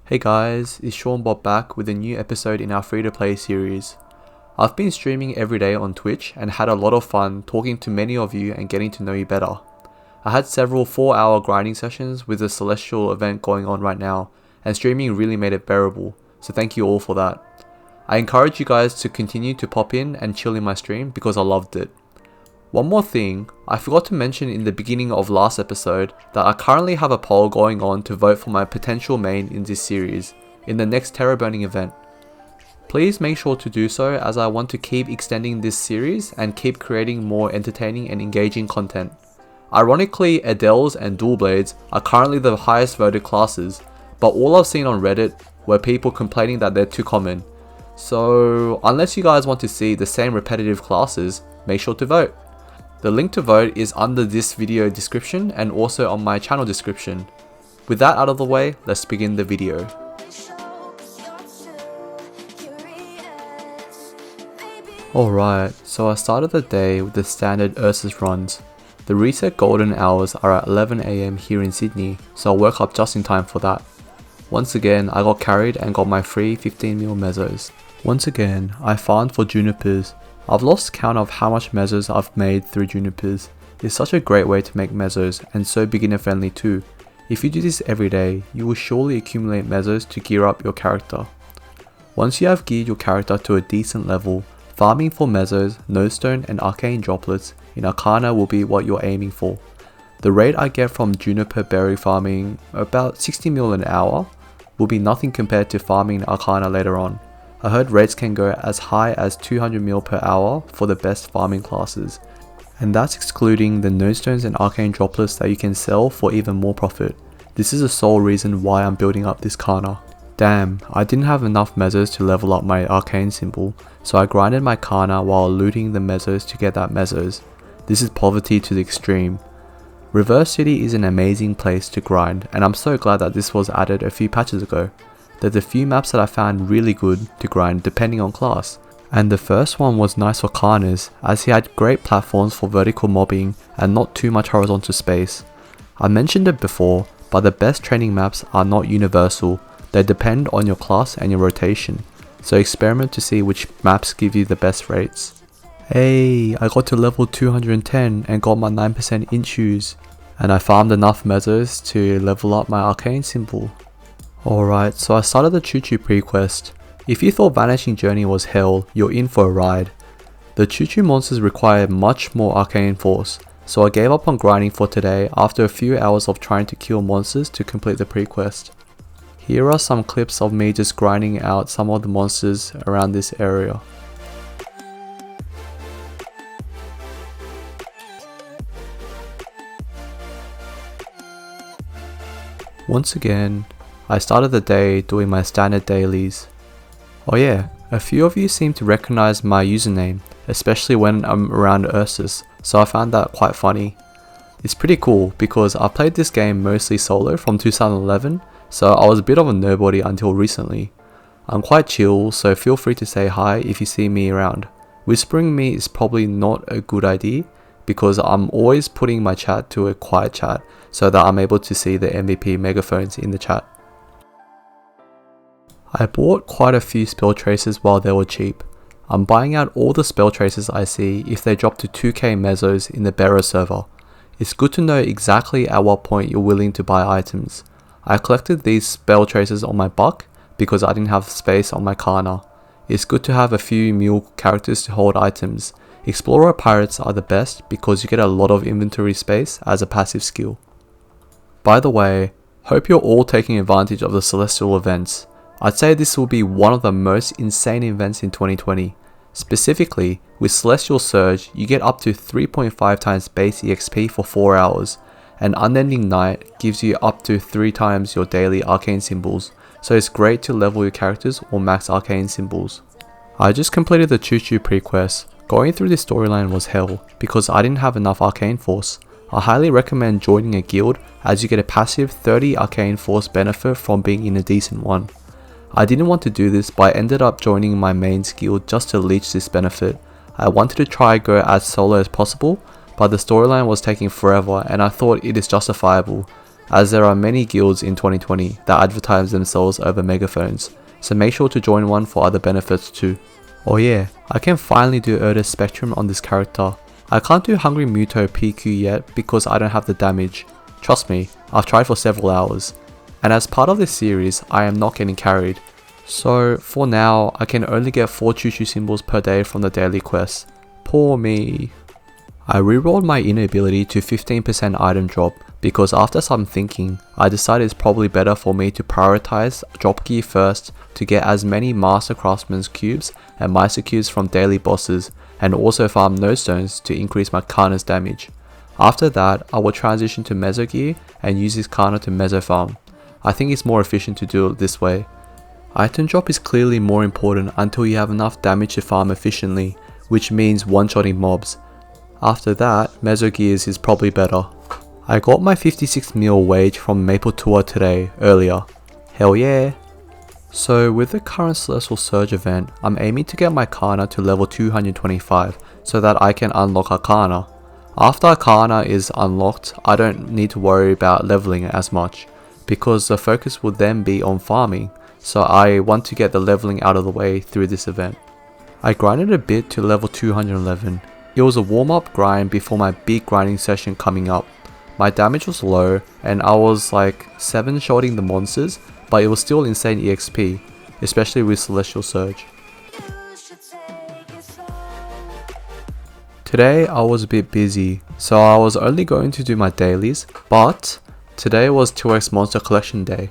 Hey guys, it's Sean Bob back with a new episode in our free-to-play series. I've been streaming every day on Twitch and had a lot of fun talking to many of you and getting to know you better. I had several 4-hour grinding sessions with the Celestial event going on right now, and streaming really made it bearable, so thank you all for that. I encourage you guys to continue to pop in and chill in my stream because I loved it. One more thing, I forgot to mention in the beginning of last episode that I currently have a poll going on to vote for my potential main in this series, in the next Terror Burning event. Please make sure to do so as I want to keep extending this series and keep creating more entertaining and engaging content. Ironically, Adele's and Dual Blades are currently the highest voted classes, but all I've seen on Reddit were people complaining that they're too common. So unless you guys want to see the same repetitive classes, make sure to vote. The link to vote is under this video description and also on my channel description. With that out of the way, let's begin the video. Alright, so I started the day with the standard Ursus runs. The reset golden hours are at 11 AM here in Sydney, so I'll work up just in time for that. Once again, I got carried and got my free 15mm mesos. Once again, I farmed for junipers. I've lost count of how much mesos I've made through junipers. It's such a great way to make mesos and so beginner friendly too. If you do this every day, you will surely accumulate mesos to gear up your character. Once you have geared your character to a decent level, farming for mesos, Nosestone and Arcane droplets in Arcana will be what you're aiming for. The rate I get from juniper berry farming, about 60ml an hour, will be nothing compared to farming in Arcana later on. I heard rates can go as high as 200ml per hour for the best farming classes, and that's excluding the Nostones and Arcane droplets that you can sell for even more profit. This is the sole reason why I'm building up this Kana. Damn, I didn't have enough mesos to level up my Arcane symbol, so I grinded my Kana while looting the mesos to get that mesos. This is poverty to the extreme. Reverse City is an amazing place to grind, and I'm so glad that this was added a few patches ago. There's a few maps that I found really good to grind depending on class, and the first one was nice for Kanas as he had great platforms for vertical mobbing and not too much horizontal space. I mentioned it before, but the best training maps are not universal, they depend on your class and your rotation, so experiment to see which maps give you the best rates. Hey, I got to level 210 and got my 9% int shoes, and I farmed enough mesos to level up my Arcane symbol. Alright, so I started the Choo Choo pre-quest. If you thought Vanishing Journey was hell, you're in for a ride. The Choo Choo monsters require much more arcane force, so I gave up on grinding for today after a few hours of trying to kill monsters to complete the pre-quest. Here are some clips of me just grinding out some of the monsters around this area. Once again, I started the day doing my standard dailies. Oh yeah, a few of you seem to recognize my username, especially when I'm around Ursus, so I found that quite funny. It's pretty cool because I played this game mostly solo from 2011, so I was a bit of a nobody until recently. I'm quite chill, so feel free to say hi if you see me around. Whispering me is probably not a good idea because I'm always putting my chat to a quiet chat so that I'm able to see the MVP megaphones in the chat. I bought quite a few spell tracers while they were cheap. I'm buying out all the spell tracers I see if they drop to 2k mesos in the bearer server. It's good to know exactly at what point you're willing to buy items. I collected these spell tracers on my buck because I didn't have space on my Kana. It's good to have a few mule characters to hold items. Explorer pirates are the best because you get a lot of inventory space as a passive skill. By the way, hope you're all taking advantage of the Celestial events. I'd say this will be one of the most insane events in 2020. Specifically, with Celestial Surge, you get up to 3.5 times base EXP for 4 hours, and Unending Night gives you up to 3 times your daily arcane symbols, so it's great to level your characters or max arcane symbols. I just completed the Choo Choo pre-quest. Going through this storyline was hell, because I didn't have enough arcane force. I highly recommend joining a guild as you get a passive 30 arcane force benefit from being in a decent one. I didn't want to do this, but I ended up joining my main guild just to leech this benefit. I wanted to try go as solo as possible, but the storyline was taking forever and I thought it is justifiable, as there are many guilds in 2020 that advertise themselves over megaphones, so make sure to join one for other benefits too. Oh yeah, I can finally do Erdous Spectrum on this character. I can't do Hungry Muto PQ yet because I don't have the damage. Trust me, I've tried for several hours. And as part of this series, I am not getting carried. So for now, I can only get 4 choo choo symbols per day from the daily quests. Poor me. I rerolled my inner ability to 15% item drop because after some thinking, I decided it's probably better for me to prioritize drop gear first to get as many Master Craftsman's cubes and Meister cubes from daily bosses, and also farm node stones to increase my Kana's damage. After that, I will transition to meso gear and use this Kana to meso farm. I think it's more efficient to do it this way. Item drop is clearly more important until you have enough damage to farm efficiently, which means one-shotting mobs. After that, meso gears is probably better. I got my 56 mil wage from Maplestory today, earlier. Hell yeah! So with the current Celestial Surge event, I'm aiming to get my Kana to level 225 so that I can unlock Arcana. After Arcana is unlocked, I don't need to worry about leveling it as much, because the focus will then be on farming, so I want to get the leveling out of the way through this event. I grinded a bit to level 211. It was a warm-up grind before my big grinding session coming up. My damage was low and I was like 7-shotting the monsters, but it was still insane EXP, especially with Celestial Surge. Today I was a bit busy, so I was only going to do my dailies, but today was 2x Monster Collection Day.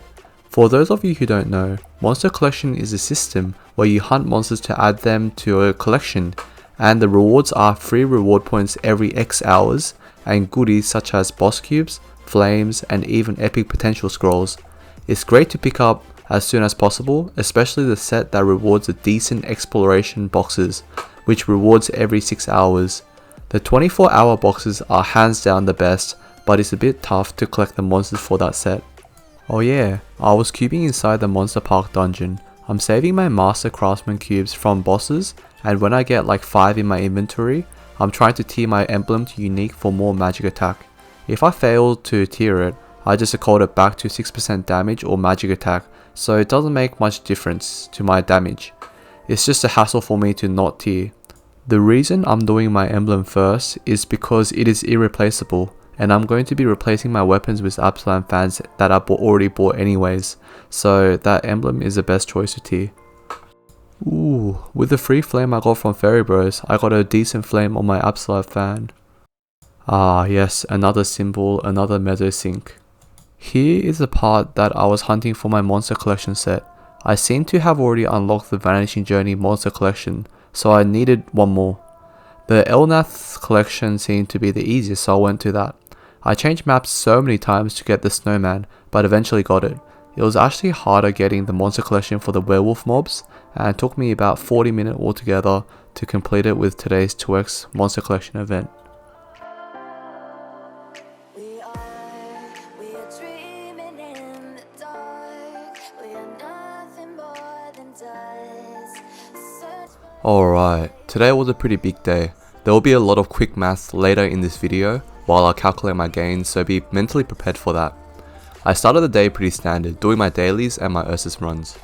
For those of you who don't know, Monster Collection is a system where you hunt monsters to add them to a collection, and the rewards are free reward points every X hours, and goodies such as boss cubes, flames, and even epic potential scrolls. It's great to pick up as soon as possible, especially the set that rewards the decent exploration boxes, which rewards every 6 hours. The 24-hour boxes are hands down the best, but it's a bit tough to collect the monsters for that set. Oh yeah, I was cubing inside the Monster Park dungeon. I'm saving my Master Craftsman cubes from bosses, and when I get like 5 in my inventory, I'm trying to tier my emblem to unique for more magic attack. If I fail to tier it, I just occult it back to 6% damage or magic attack, so it doesn't make much difference to my damage. It's just a hassle for me to not tier. The reason I'm doing my emblem first is because it is irreplaceable, and I'm going to be replacing my weapons with Ep11 fans that I already bought anyways, so that emblem is the best choice to tier. Ooh, with the free flame I got from Fairy Bros, I got a decent flame on my Ep11 fan. Ah yes, another symbol, another meso sync. Here is the part that I was hunting for my monster collection set. I seem to have already unlocked the Vanishing Journey monster collection, so I needed one more. The Elnath collection seemed to be the easiest, so I went to that. I changed maps so many times to get the snowman, but eventually got it. It was actually harder getting the monster collection for the werewolf mobs, and it took me about 40 minutes altogether to complete it with today's 2x monster collection event. Alright, today was a pretty big day. There will be a lot of quick maths later in this video while I calculate my gains, so be mentally prepared for that. I started the day pretty standard, doing my dailies and my Ursus runs.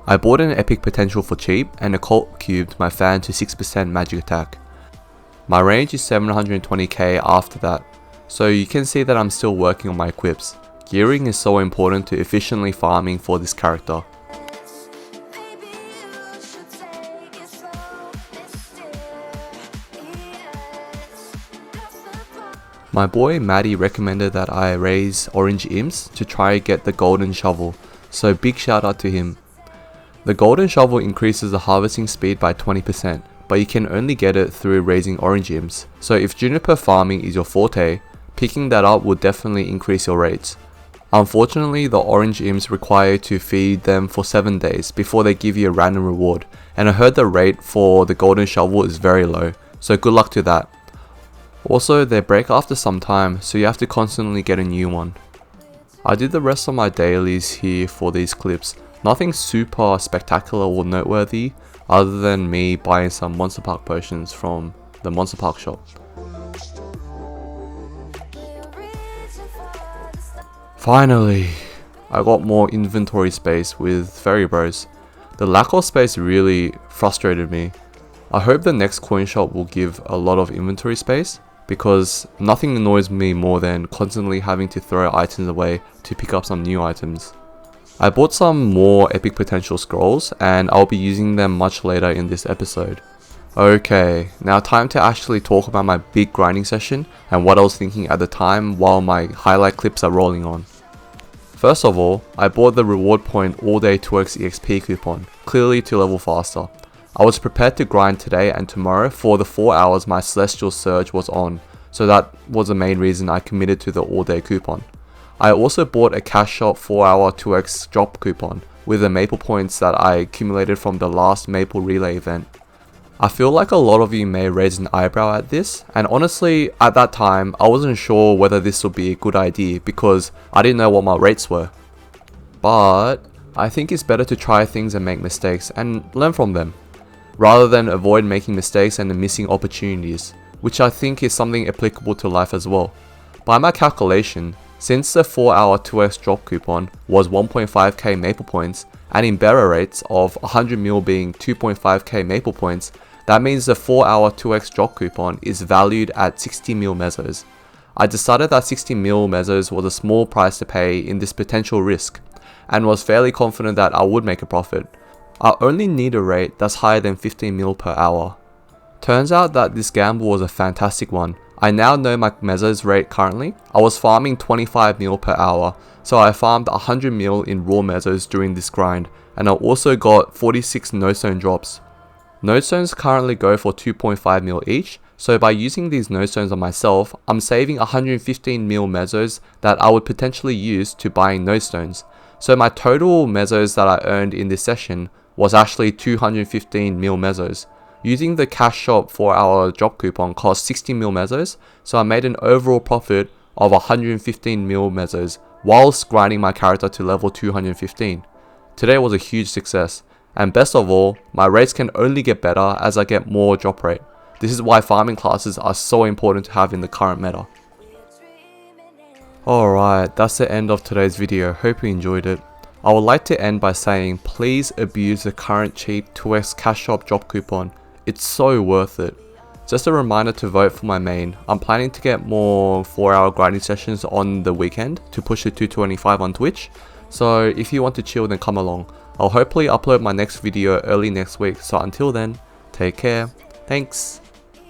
I bought an epic potential for cheap and occult cubed my fan to 6% magic attack. My range is 720k after that, so you can see that I'm still working on my equips. Gearing is so important to efficiently farming for this character. My boy Maddie recommended that I raise orange imps to try get the golden shovel, so big shout out to him. The golden shovel increases the harvesting speed by 20%, but you can only get it through raising orange imps, so if juniper farming is your forte, picking that up will definitely increase your rates. Unfortunately, the orange imps require you to feed them for 7 days before they give you a random reward, and I heard the rate for the golden shovel is very low, so good luck to that. Also, they break after some time, so you have to constantly get a new one. I did the rest of my dailies here for these clips. Nothing super spectacular or noteworthy, other than me buying some Monster Park potions from the Monster Park shop. Finally, I got more inventory space with Fairy Bros. The lack of space really frustrated me. I hope the next coin shop will give a lot of inventory space, because nothing annoys me more than constantly having to throw items away to pick up some new items. I bought some more epic potential scrolls and I'll be using them much later in this episode. Okay, now time to actually talk about my big grinding session and what I was thinking at the time while my highlight clips are rolling on. First of all, I bought the reward point all day 2x EXP coupon, clearly to level faster. I was prepared to grind today and tomorrow for the 4 hours my Celestial Surge was on, so that was the main reason I committed to the all day coupon. I also bought a cash shop 4 hour 2x drop coupon with the maple points that I accumulated from the last Maple Relay event. I feel like a lot of you may raise an eyebrow at this, and honestly at that time I wasn't sure whether this would be a good idea because I didn't know what my rates were. But I think it's better to try things and make mistakes and learn from them, rather than avoid making mistakes and missing opportunities, which I think is something applicable to life as well. By my calculation, since the 4 hour 2x drop coupon was 1.5k maple points, and in bearer rates of 100 mil being 2.5k maple points, that means the 4 hour 2x drop coupon is valued at 60 mil mesos. I decided that 60 mil mesos was a small price to pay in this potential risk, and was fairly confident that I would make a profit. I only need a rate that's higher than 15 mil per hour. Turns out that this gamble was a fantastic one. I now know my mesos rate currently. I was farming 25 mil per hour, so I farmed 100 mil in raw mesos during this grind, and I also got 46 nodestone drops. Nodestones currently go for 2.5 mil each, so by using these nodestones on myself, I'm saving 115 mil mesos that I would potentially use to buying nodestones. So my total mesos that I earned in this session was actually 215 mil mesos. Using the cash shop 4 hour drop coupon cost 60 mil mesos, so I made an overall profit of 115 mil mesos whilst grinding my character to level 215. Today was a huge success, and best of all, my rates can only get better as I get more drop rate. This is why farming classes are so important to have in the current meta. Alright, that's the end of today's video. Hope you enjoyed it. I would like to end by saying please abuse the current cheap 2x cash shop drop coupon. It's so worth it. Just a reminder to vote for my main. I'm planning to get more 4 hour grinding sessions on the weekend to push it to 225 on Twitch. So if you want to chill, then come along. I'll hopefully upload my next video early next week. So until then, take care. Thanks.